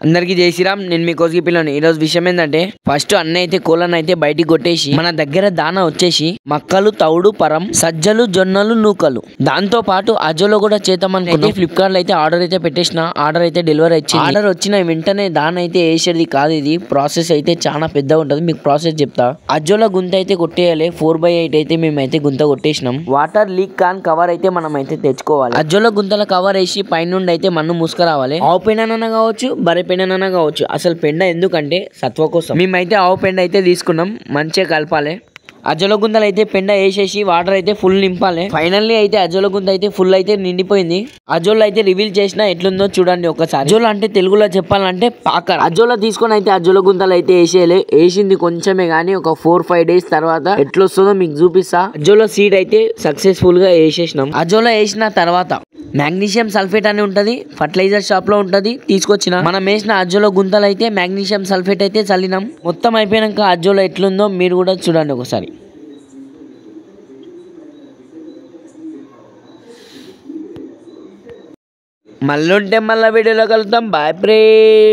అందరికి జై శ్రీరామ్. నేను మీ కోసికి పిల్లని. ఈ రోజు విషయం ఏంటంటే, ఫస్ట్ అన్న అయితే కోళ్ళని అయితే బయటికి కొట్టేసి మన దగ్గర దానా వచ్చేసి మక్కలు, తౌడు, పరం, సజ్జలు, జొన్నలు, నూకలు, దాంతో పాటు అజోలో కూడా చేద్దామని ఫ్లిప్కార్ట్ లో అయితే ఆర్డర్ అయితే పెట్టేసిన. ఆర్డర్ అయితే డెలివరీ ఇచ్చింది. ఆర్డర్ వచ్చిన వెంటనే దాన అయితే వేసేది కాదు. ఇది ప్రాసెస్ అయితే చాలా పెద్దగా ఉంటది. మీకు ప్రాసెస్ చెప్తా. అజోలో గుంత అయితే కొట్టేయాలి. 4/8 అయితే మేమైతే గుంత కొట్టేసినాం. వాటర్ లీక్ కాన్ కవర్ అయితే మనం అయితే తెచ్చుకోవాలి. అజోలో గుంతల కవర్ వేసి పైనుండి అయితే మన్ను మూసుకురావాలి. ఆవు పెండనన్నా కావచ్చు, బర్రె పెండనన్నా కావచ్చు. అసలు పెండ ఎందుకంటే సత్వ కోసం. మేమైతే ఆవు పెండ అయితే తీసుకున్నాం. మంచిగా కలపాలి. అజోలో గుంతలు అయితే పెండ వేసేసి వాటర్ అయితే ఫుల్ నింపాలి. ఫైనల్లీ అయితే అజోలో గుంత అయితే ఫుల్ అయితే నిండిపోయింది. అజోలో అయితే రివీల్ చేసిన ఎట్లుందో చూడండి ఒకసారి. అజోలో అంటే తెలుగులో చెప్పాలంటే పాకర్. అజోలో తీసుకొని అయితే అజోలో గుంతలు అయితే వేసేయాలి. వేసింది కొంచెమే గానీ ఒక 4-5 డేస్ తర్వాత ఎట్లొస్తుందో మీకు చూపిస్తా. అజోలో సీడ్ అయితే సక్సెస్ఫుల్ గా వేసేసినాం. అజోలో వేసిన తర్వాత మాగ్నీషియం సల్ఫేట్ అని ఉంటది, ఫర్టిలైజర్ షాప్ లో ఉంటది, తీసుకొచ్చిన. మనం వేసిన అజోలో గుంతలు అయితే మాగ్నీషియం సల్ఫేట్ అయితే చల్లినాం. మొత్తం అయిపోయినాక అజోలో ఎట్లుందో మీరు కూడా చూడండి ఒకసారి. మళ్ళీ ఉంటే మళ్ళీ వీడియోలో కలుద్దాం. Bye friends.